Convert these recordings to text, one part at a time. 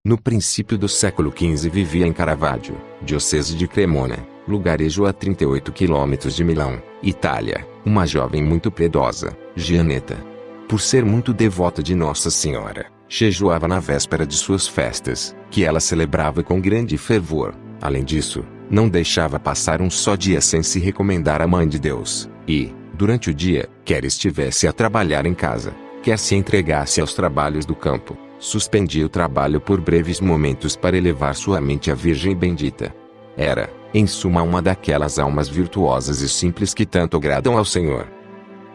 No princípio do século XV vivia em Caravaggio, diocese de Cremona, lugarejo a 38 quilômetros de Milão, Itália, uma jovem muito piedosa, Gianetta. Por ser muito devota de Nossa Senhora, jejuava na véspera de suas festas, que ela celebrava com grande fervor. Além disso, não deixava passar um só dia sem se recomendar à Mãe de Deus, e, durante o dia, quer estivesse a trabalhar em casa, quer se entregasse aos trabalhos do campo, suspendia o trabalho por breves momentos para elevar sua mente à Virgem Bendita. Era, em suma, uma daquelas almas virtuosas e simples que tanto agradam ao Senhor.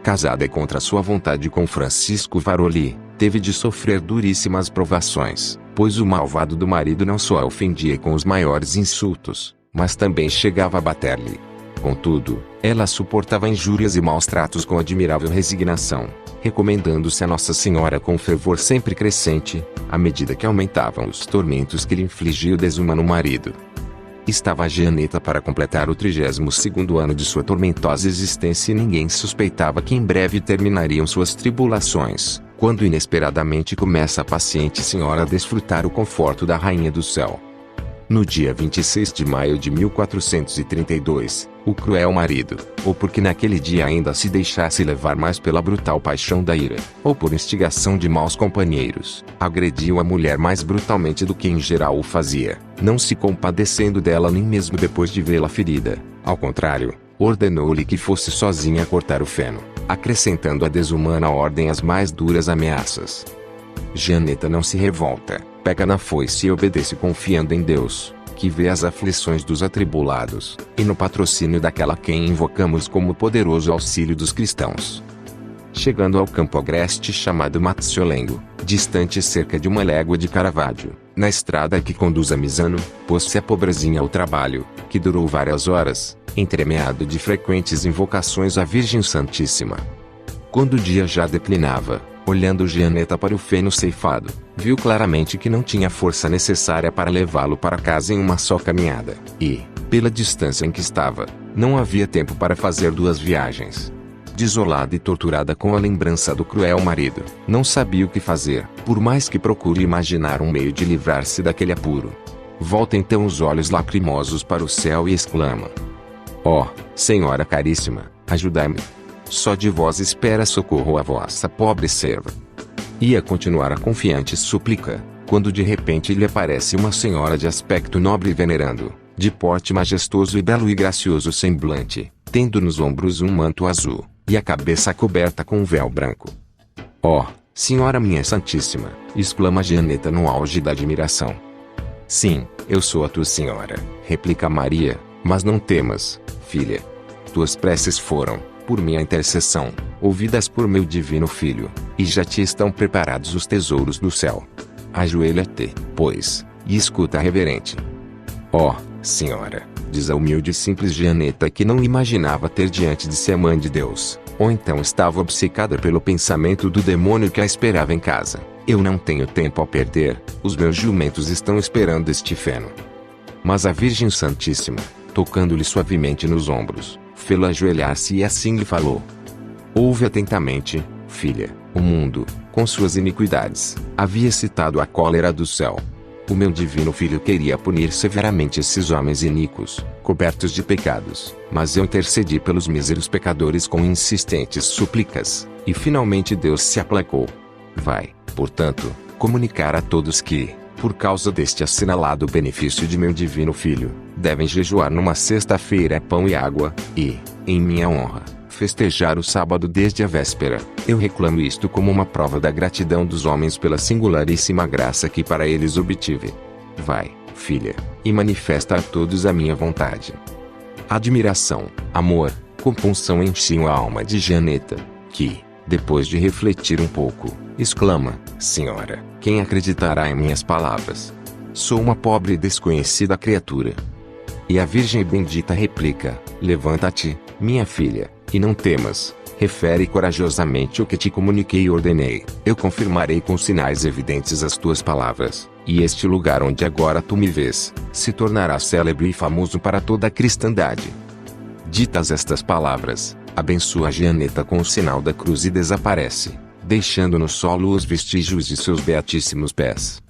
Casada contra sua vontade com Francisco Varoli, teve de sofrer duríssimas provações, pois o malvado do marido não só a ofendia com os maiores insultos, mas também chegava a bater-lhe. Contudo, ela suportava injúrias e maus tratos com admirável resignação, recomendando-se a Nossa Senhora com fervor sempre crescente, à medida que aumentavam os tormentos que lhe infligia o desumano marido. Estava a Gianetta para completar o 32º ano de sua tormentosa existência e ninguém suspeitava que em breve terminariam suas tribulações, quando inesperadamente começa a paciente senhora a desfrutar o conforto da Rainha do Céu. No dia 26 de maio de 1432, o cruel marido, ou porque naquele dia ainda se deixasse levar mais pela brutal paixão da ira, ou por instigação de maus companheiros, agrediu a mulher mais brutalmente do que em geral o fazia, não se compadecendo dela nem mesmo depois de vê-la ferida. Ao contrário, ordenou-lhe que fosse sozinha cortar o feno, acrescentando à desumana ordem as mais duras ameaças. Gianetta não se revolta, pega na foice e obedece confiando em Deus, que vê as aflições dos atribulados, e no patrocínio daquela quem invocamos como poderoso auxílio dos cristãos. Chegando ao campo agreste chamado Mazziolengo, distante cerca de 1 légua de Caravaggio, na estrada que conduz a Misano, pôs-se a pobrezinha ao trabalho, que durou várias horas, entremeado de frequentes invocações à Virgem Santíssima. Quando o dia já declinava, olhando Gianetta para o feno ceifado, viu claramente que não tinha força necessária para levá-lo para casa em uma só caminhada, e, pela distância em que estava, não havia tempo para fazer 2 viagens. Desolada e torturada com a lembrança do cruel marido, não sabia o que fazer, por mais que procure imaginar um meio de livrar-se daquele apuro. Volta então os olhos lacrimosos para o céu e exclama: "Ó, Senhora caríssima, ajudai-me. Só de vós espera socorro a vossa pobre serva." Ia continuar a confiante súplica, quando de repente lhe aparece uma senhora de aspecto nobre e venerando, de porte majestoso e belo e gracioso semblante, tendo nos ombros um manto azul, e a cabeça coberta com um véu branco. "Ó, Senhora minha Santíssima!" exclama Gianetta no auge da admiração. "Sim, eu sou a tua senhora", replica Maria, "mas não temas, filha. Tuas preces foram, por minha intercessão, ouvidas por meu divino Filho, e já te estão preparados os tesouros do céu. Ajoelha-te, pois, e escuta reverente." "Ó, Senhora", diz a humilde e simples Gianetta, que não imaginava ter diante de si a Mãe de Deus, ou então estava obcecada pelo pensamento do demônio que a esperava em casa, "eu não tenho tempo a perder, os meus jumentos estão esperando este feno." Mas a Virgem Santíssima, tocando-lhe suavemente nos ombros, fê-lo ajoelhar-se e assim lhe falou: "Ouve atentamente, filha. O mundo, com suas iniquidades, havia excitado a cólera do céu. O meu divino Filho queria punir severamente esses homens iníquos, cobertos de pecados, mas eu intercedi pelos míseros pecadores com insistentes súplicas, e finalmente Deus se aplacou. Vai, portanto, comunicar a todos que, por causa deste assinalado benefício de meu divino Filho, devem jejuar numa sexta-feira pão e água, e, em minha honra, festejar o sábado desde a véspera. Eu reclamo isto como uma prova da gratidão dos homens pela singularíssima graça que para eles obtive. Vai, filha, e manifesta a todos a minha vontade." Admiração, amor, compunção enchiam a alma de Gianetta, que, depois de refletir um pouco, exclama: "Senhora, quem acreditará em minhas palavras? Sou uma pobre e desconhecida criatura." E a Virgem Bendita replica: "Levanta-te, minha filha, e não temas. Refere corajosamente o que te comuniquei e ordenei. Eu confirmarei com sinais evidentes as tuas palavras, e este lugar onde agora tu me vês, se tornará célebre e famoso para toda a cristandade." Ditas estas palavras, abençoa Gianetta com o sinal da cruz e desaparece, deixando no solo os vestígios de seus beatíssimos pés.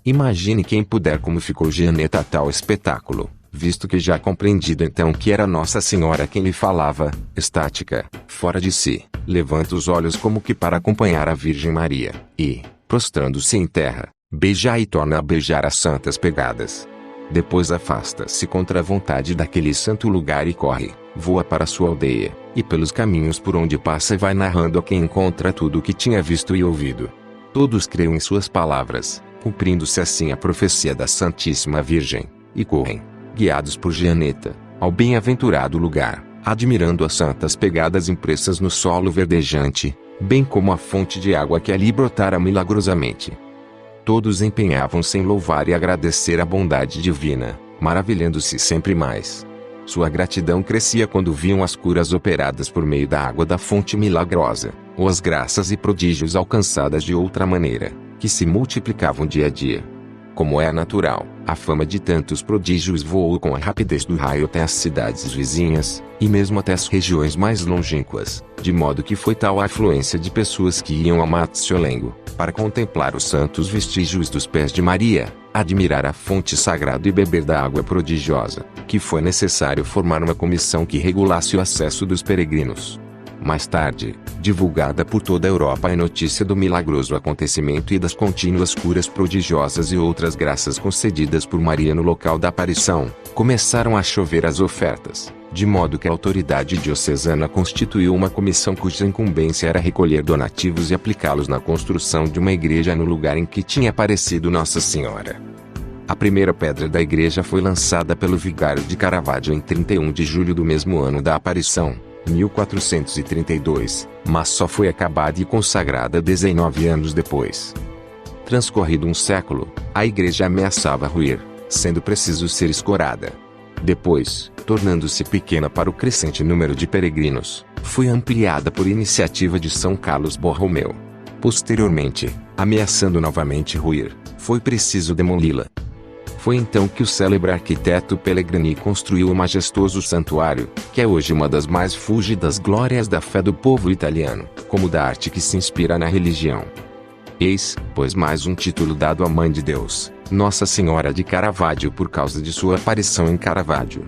Imagine quem puder como ficou Gianetta a tal espetáculo, visto que já compreendido então que era Nossa Senhora quem lhe falava, estática, fora de si, levanta os olhos como que para acompanhar a Virgem Maria, e, prostrando-se em terra, beija e torna a beijar as santas pegadas. Depois afasta-se contra a vontade daquele santo lugar e corre, voa para sua aldeia, e pelos caminhos por onde passa vai narrando a quem encontra tudo o que tinha visto e ouvido. Todos creem em suas palavras, cumprindo-se assim a profecia da Santíssima Virgem, e correm, guiados por Gianetta, ao bem-aventurado lugar, admirando as santas pegadas impressas no solo verdejante, bem como a fonte de água que ali brotara milagrosamente. Todos empenhavam-se em louvar e agradecer a bondade divina, maravilhando-se sempre mais. Sua gratidão crescia quando viam as curas operadas por meio da água da fonte milagrosa, ou as graças e prodígios alcançadas de outra maneira, que se multiplicavam dia a dia. Como é natural, a fama de tantos prodígios voou com a rapidez do raio até as cidades vizinhas, e mesmo até as regiões mais longínquas, de modo que foi tal a afluência de pessoas que iam a Matziolengo, para contemplar os santos vestígios dos pés de Maria, admirar a fonte sagrada e beber da água prodigiosa, que foi necessário formar uma comissão que regulasse o acesso dos peregrinos. Mais tarde, divulgada por toda a Europa a notícia do milagroso acontecimento e das contínuas curas prodigiosas e outras graças concedidas por Maria no local da aparição, começaram a chover as ofertas, de modo que a autoridade diocesana constituiu uma comissão cuja incumbência era recolher donativos e aplicá-los na construção de uma igreja no lugar em que tinha aparecido Nossa Senhora. A primeira pedra da igreja foi lançada pelo vigário de Caravaggio em 31 de julho do mesmo ano da aparição, 1432, mas só foi acabada e consagrada 19 anos depois. Transcorrido um século, a igreja ameaçava ruir, sendo preciso ser escorada. Depois, tornando-se pequena para o crescente número de peregrinos, foi ampliada por iniciativa de São Carlos Borromeu. Posteriormente, ameaçando novamente ruir, foi preciso demoli-la. Foi então que o célebre arquiteto Pellegrini construiu o majestoso santuário, que é hoje uma das mais fulgidas glórias da fé do povo italiano, como da arte que se inspira na religião. Eis, pois, mais um título dado à Mãe de Deus, Nossa Senhora de Caravaggio por causa de sua aparição em Caravaggio.